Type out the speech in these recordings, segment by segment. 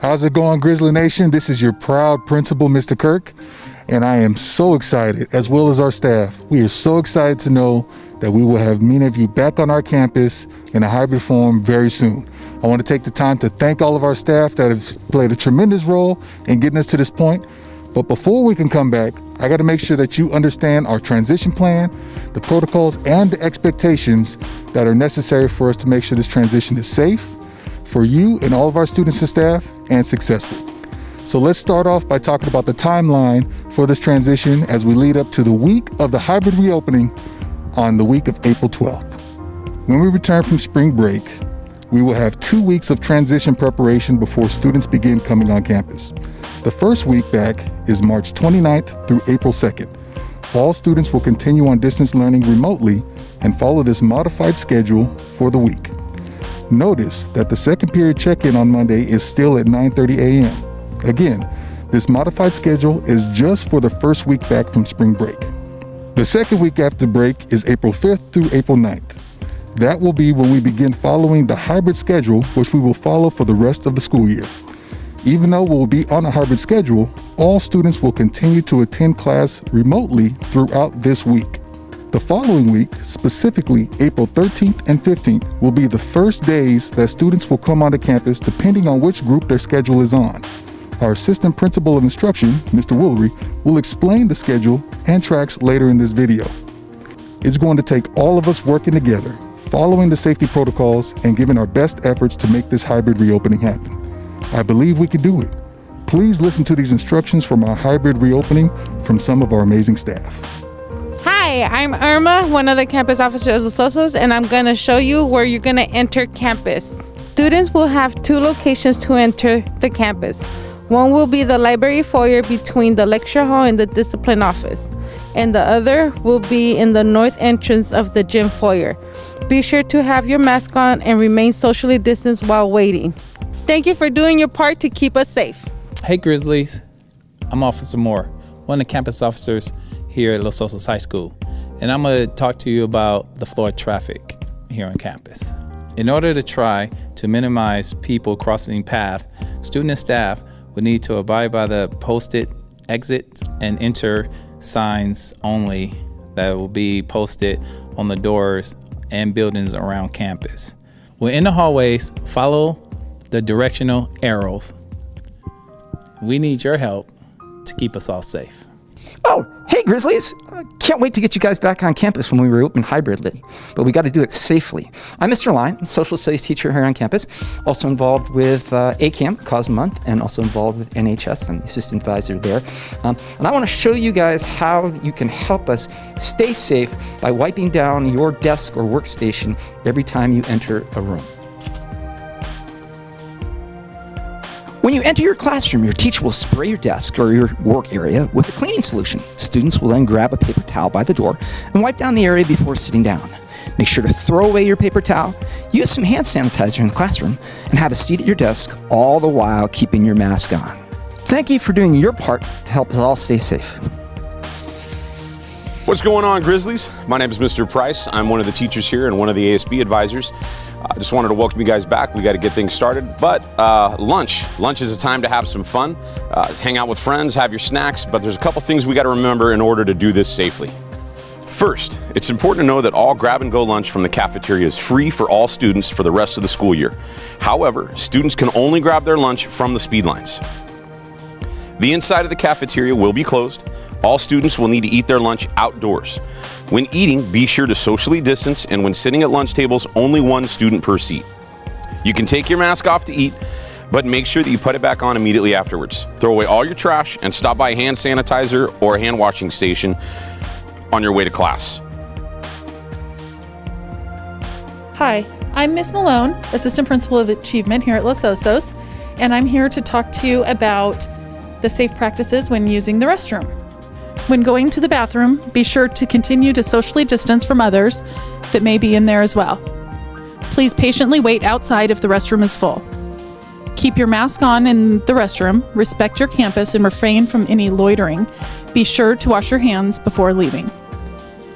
How's it going, Grizzly Nation? This is your proud principal, Mr. Kirk, and I am so excited, as well as our staff. We are so excited to know that we will have many of you back on our campus in a hybrid form very soon. I want to take the time to thank all of our staff that have played a tremendous role in getting us to this point. But before we can come back, I got to make sure that you understand our transition plan, the protocols, and the expectations that are necessary for us to make sure this transition is safe for you and all of our students and staff, and successful. So let's start off by talking about the timeline for this transition as we lead up to the week of the hybrid reopening on the week of April 12th. When we return from spring break, we will have 2 weeks of transition preparation before students begin coming on campus. The first week back is March 29th through April 2nd. All students will continue on distance learning remotely and follow this modified schedule for the week. Notice that the second period check-in on Monday is still at 9:30 a.m. Again, this modified schedule is just for the first week back from spring break. The second week after break is April 5th through April 9th. That will be when we begin following the hybrid schedule, which we will follow for the rest of the school year. Even though we'll be on a hybrid schedule, all students will continue to attend class remotely throughout this week. The following week, specifically April 13th and 15th, will be the first days that students will come onto campus depending on which group their schedule is on. Our Assistant Principal of Instruction, Mr. Woolery, will explain the schedule and tracks later in this video. It's going to take all of us working together, following the safety protocols, and giving our best efforts to make this hybrid reopening happen. I believe we can do it. Please listen to these instructions from our hybrid reopening from some of our amazing staff. Hi, I'm Irma, one of the campus officers of Osos, and I'm going to show you where you're going to enter campus. Students will have 2 locations to enter the campus. One will be the library foyer between the lecture hall and the discipline office, and the other will be in the north entrance of the gym foyer. Be sure to have your mask on and remain socially distanced while waiting. Thank you for doing your part to keep us safe. Hey Grizzlies, I'm Officer Moore, one of the campus officers here at Los Osos High School, and I'm going to talk to you about the flow of traffic here on campus. In order to try to minimize people crossing path, student and staff would need to abide by the posted exit and enter signs only that will be posted on the doors and buildings around campus. When in the hallways, follow the directional arrows. We need your help to keep us all safe. Oh, hey Grizzlies! Can't wait to get you guys back on campus when we reopen hybridly, but we got to do it safely. I'm Mr. Line, social studies teacher here on campus, also involved with ACAM, Cause Month, and also involved with NHS. I'm the assistant advisor there. And I want to show you guys how you can help us stay safe by wiping down your desk or workstation every time you enter a room. When you enter your classroom, your teacher will spray your desk or your work area with a cleaning solution. Students will then grab a paper towel by the door and wipe down the area before sitting down. Make sure to throw away your paper towel, use some hand sanitizer in the classroom, and have a seat at your desk, all the while keeping your mask on. Thank you for doing your part to help us all stay safe. What's going on, Grizzlies? My name is Mr. Price. I'm one of the teachers here and one of the ASB advisors. I just wanted to welcome you guys back. We got to get things started, but lunch is a time to have some fun, hang out with friends, have your snacks, but there's a couple things we got to remember in order to do this safely. First, it's important to know that all grab-and-go lunch from the cafeteria is free for all students for the rest of the school year. However, students can only grab their lunch from the speed lines. The inside of the cafeteria will be closed. All students will need to eat their lunch outdoors. When eating, be sure to socially distance, and when sitting at lunch tables, only 1 student per seat. You can take your mask off to eat, but make sure that you put it back on immediately afterwards. Throw away all your trash and stop by a hand sanitizer or a hand washing station on your way to class. Hi, I'm Ms. Malone, Assistant Principal of Achievement here at Los Osos, and I'm here to talk to you about the safe practices when using the restroom. When going to the bathroom, be sure to continue to socially distance from others that may be in there as well. Please patiently wait outside if the restroom is full. Keep your mask on in the restroom, respect your campus, and refrain from any loitering. Be sure to wash your hands before leaving.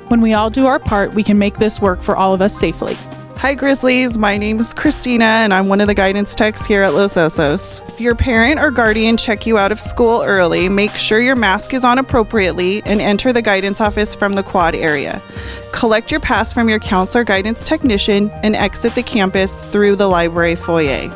When we all do our part, we can make this work for all of us safely. Hi Grizzlies, my name is Christina and I'm one of the guidance techs here at Los Osos. If your parent or guardian check you out of school early, make sure your mask is on appropriately and enter the guidance office from the quad area. Collect your pass from your counselor guidance technician and exit the campus through the library foyer.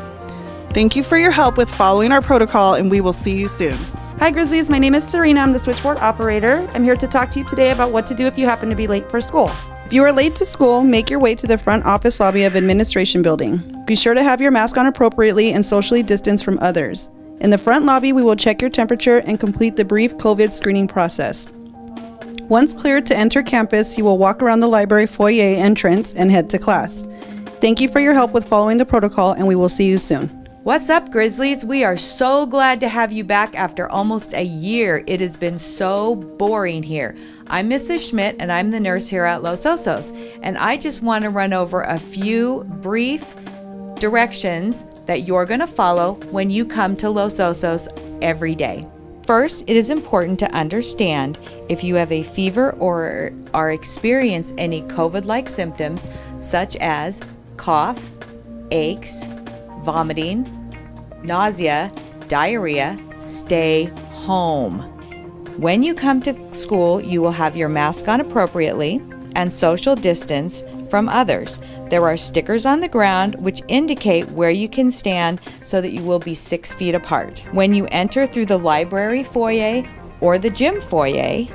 Thank you for your help with following our protocol and we will see you soon. Hi Grizzlies, my name is Serena. I'm the switchboard operator. I'm here to talk to you today about what to do if you happen to be late for school. If you are late to school, make your way to the front office lobby of Administration Building. Be sure to have your mask on appropriately and socially distanced from others. In the front lobby, we will check your temperature and complete the brief COVID screening process. Once cleared to enter campus, you will walk around the library foyer entrance and head to class. Thank you for your help with following the protocol, and we will see you soon. What's up, Grizzlies? We are so glad to have you back after almost a year. It has been so boring here. I'm Mrs. Schmidt, and I'm the nurse here at Los Osos. And I just want to run over a few brief directions that you're going to follow when you come to Los Osos every day. First, it is important to understand if you have a fever or are experiencing any COVID-like symptoms, such as cough, aches, vomiting, nausea, diarrhea, stay home. When you come to school, you will have your mask on appropriately and social distance from others. There are stickers on the ground which indicate where you can stand so that you will be 6 feet apart. When you enter through the library foyer or the gym foyer,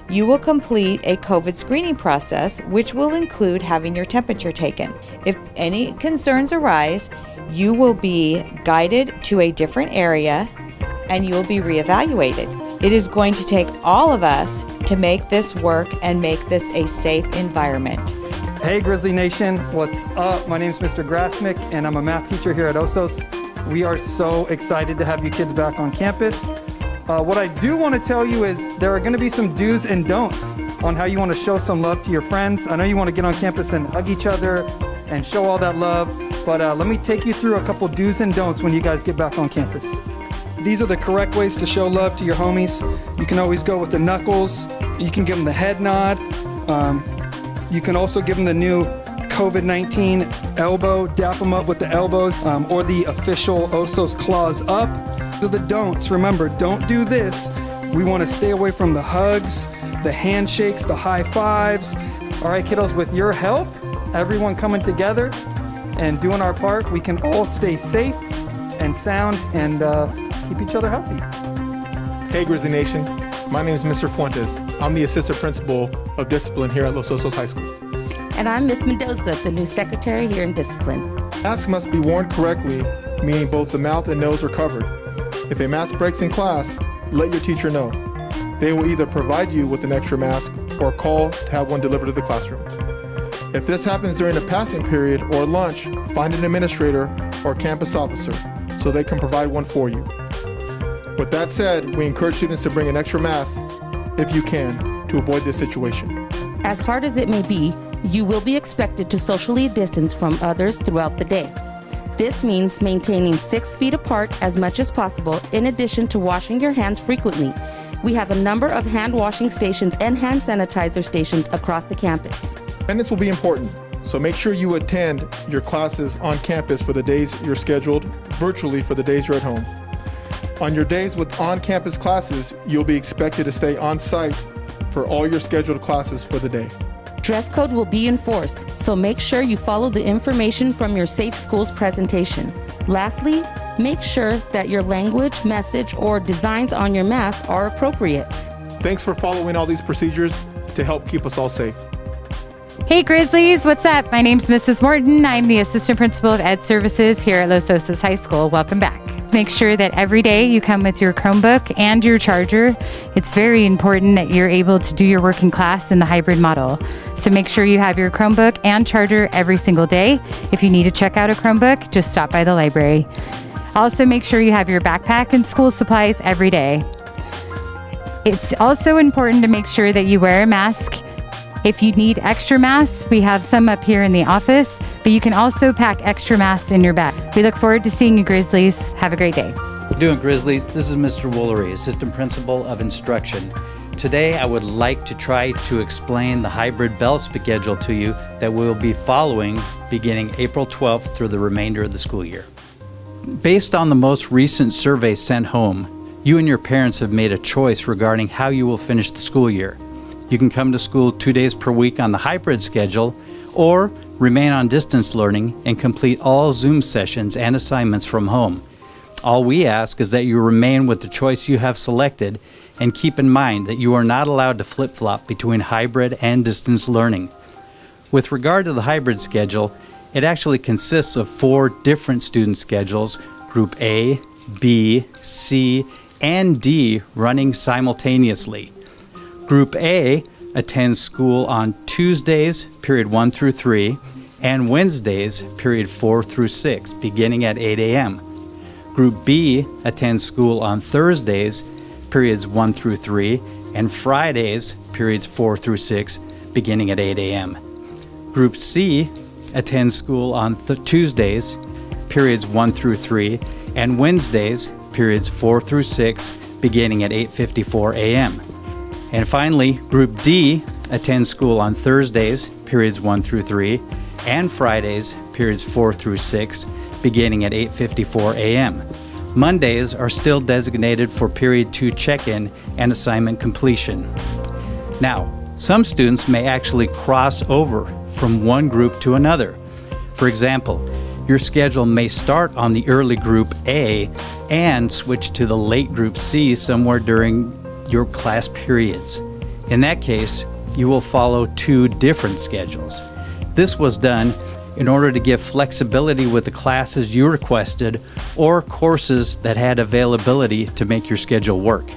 you will complete a COVID screening process, which will include having your temperature taken. If any concerns arise, you will be guided to a different area and you will be reevaluated. It is going to take all of us to make this work and make this a safe environment. Hey Grizzly Nation, what's up? My name is Mr. Grasmick and I'm a math teacher here at Osos. We are so excited to have you kids back on campus. What I do want to tell you is there are going to be some do's and don'ts on how you want to show some love to your friends. I know you want to get on campus and hug each other and show all that love, but let me take you through a couple do's and don'ts when you guys get back on campus. These are the correct ways to show love to your homies. You can always go with the knuckles. You can give them the head nod. You can also give them the new COVID-19 elbow, dap them up with the elbows, or the official Osos claws up. So the don'ts, remember, don't do this. We want to stay away from the hugs, the handshakes, the high fives. All right, kiddos, with your help, everyone coming together and doing our part, we can all stay safe and sound and keep each other healthy. Hey Grizzly Nation, my name is Mr. Fuentes. I'm the Assistant Principal of Discipline here at Los Osos High School. And I'm Miss Mendoza, the new secretary here in Discipline. Masks must be worn correctly, meaning both the mouth and nose are covered. If a mask breaks in class, let your teacher know. They will either provide you with an extra mask or call to have one delivered to the classroom. If this happens during a passing period or lunch, find an administrator or campus officer so they can provide one for you. With that said, we encourage students to bring an extra mask, if you can, to avoid this situation. As hard as it may be, you will be expected to socially distance from others throughout the day. This means maintaining 6 feet apart as much as possible, in addition to washing your hands frequently. We have a number of hand washing stations and hand sanitizer stations across the campus. Attendance will be important, so make sure you attend your classes on campus for the days you're scheduled, virtually for the days you're at home. On your days with on-campus classes, you'll be expected to stay on site for all your scheduled classes for the day. Dress code will be enforced, so make sure you follow the information from your Safe Schools presentation. Lastly, make sure that your language, message, or designs on your mask are appropriate. Thanks for following all these procedures to help keep us all safe. Hey Grizzlies, what's up? My name's Mrs. Morton. I'm the Assistant Principal of Ed Services here at Los Osos High School. Welcome back. Make sure that every day you come with your Chromebook and your charger. It's very important that you're able to do your work in class in the hybrid model. So make sure you have your Chromebook and charger every single day. If you need to check out a Chromebook, just stop by the library. Also make sure you have your backpack and school supplies every day. It's also important to make sure that you wear a mask. If you need extra masks, we have some up here in the office, but you can also pack extra masks in your bag. We look forward to seeing you, Grizzlies. Have a great day. How you doing, Grizzlies? This is Mr. Woolery, Assistant Principal of Instruction Today, I would like to try to explain the hybrid bell schedule to you that we'll be following beginning April 12th through the remainder of the school year. Based on the most recent survey sent home, you and your parents have made a choice regarding how you will finish the school year. You can come to school 2 days per week on the hybrid schedule, or remain on distance learning and complete all Zoom sessions and assignments from home. All we ask is that you remain with the choice you have selected, and keep in mind that you are not allowed to flip-flop between hybrid and distance learning. With regard to the hybrid schedule, it actually consists of 4 different student schedules, Group A, B, C, and D running simultaneously. Group A attends school on Tuesdays, period 1 through 3, and Wednesdays, period 4 through 6, beginning at 8 a.m. Group B attends school on Thursdays, periods 1 through 3, and Fridays, periods 4 through 6, beginning at 8 a.m. Group C attends school on Tuesdays, periods 1 through 3, and Wednesdays, periods 4 through 6, beginning at 8:54 a.m. And finally, Group D attends school on Thursdays, periods 1 through 3, and Fridays, periods 4 through 6, beginning at 8:54 a.m. Mondays are still designated for Period 2 check-in and assignment completion. Now, some students may actually cross over from one group to another. For example, your schedule may start on the early Group A and switch to the late Group C somewhere during your class periods. In that case, you will follow 2 different schedules. This was done in order to give flexibility with the classes you requested or courses that had availability to make your schedule work.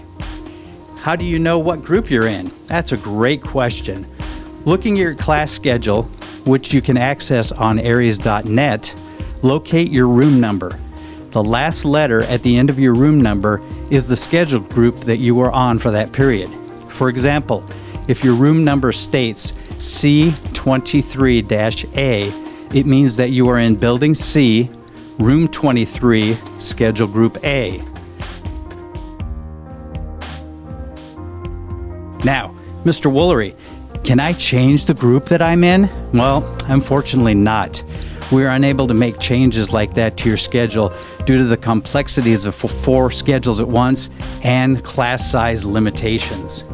How do you know what group you're in? That's a great question. Looking at your class schedule, which you can access on aries.net, locate your room number. The last letter at the end of your room number is the schedule group that you are on for that period. For example, if your room number states C23-A, it means that you are in Building C, Room 23, Schedule Group A. Now, Mr. Woolery, can I change the group that I'm in? Well, unfortunately not. We are unable to make changes like that to your schedule due to the complexities of 4 schedules at once and class size limitations.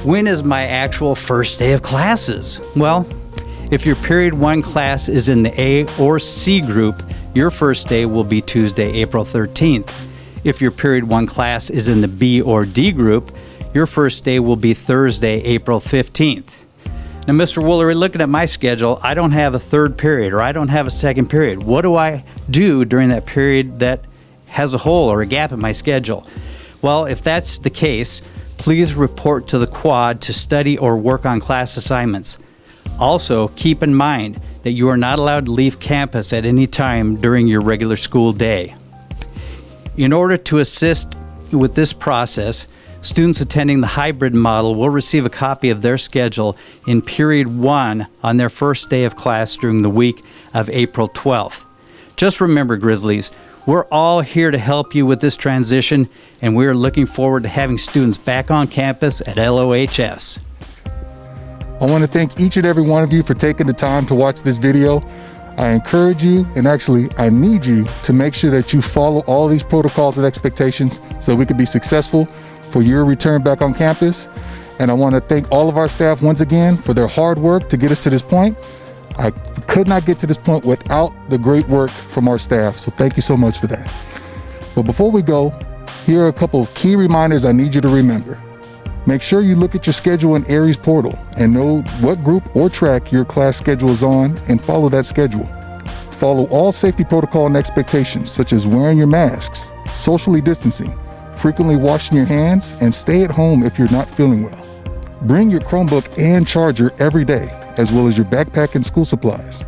When is my actual first day of classes? Well, if your Period 1 class is in the A or C group, your first day will be Tuesday, April 13th. If your Period 1 class is in the B or D group, your first day will be Thursday, April 15th. Now, Mr. Woolery, looking at my schedule, I don't have a third period or I don't have a second period. What do I do during that period that has a hole or a gap in my schedule? Well, if that's the case, please report to the quad to study or work on class assignments. Also, keep in mind that you are not allowed to leave campus at any time during your regular school day. In order to assist with this process, students attending the hybrid model will receive a copy of their schedule in Period 1 on their first day of class during the week of April 12th. Just remember, Grizzlies, we're all here to help you with this transition, and we are looking forward to having students back on campus at LOHS. I want to thank each and every one of you for taking the time to watch this video. I encourage you, and actually I need you, to make sure that you follow all these protocols and expectations so we can be successful for your return back on campus. And I want to thank all of our staff once again for their hard work to get us to this point. I could not get to this point without the great work from our staff, so thank you so much for that. But before we go, here are a couple of key reminders I need you to remember. Make sure you look at your schedule in Aries portal and know what group or track your class schedule is on and follow that schedule. Follow all safety protocol and expectations, such as wearing your masks, socially distancing, frequently washing your hands, and stay at home if you're not feeling well. Bring your Chromebook and charger every day, as well as your backpack and school supplies.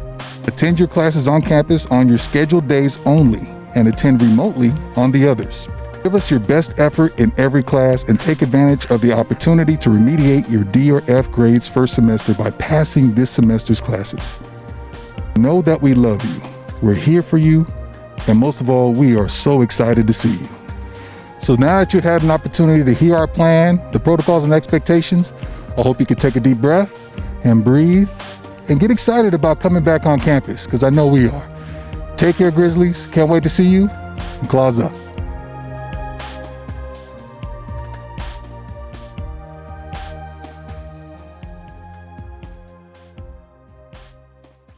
Attend your classes on campus on your scheduled days only, and attend remotely on the others. Give us your best effort in every class and take advantage of the opportunity to remediate your D or F grades first semester by passing this semester's classes. Know that we love you, we're here for you, and most of all, we are so excited to see you. So now that you've had an opportunity to hear our plan, the protocols and expectations, I hope you can take a deep breath and breathe and get excited about coming back on campus, because I know we are. Take care, Grizzlies. Can't wait to see you. And claws up.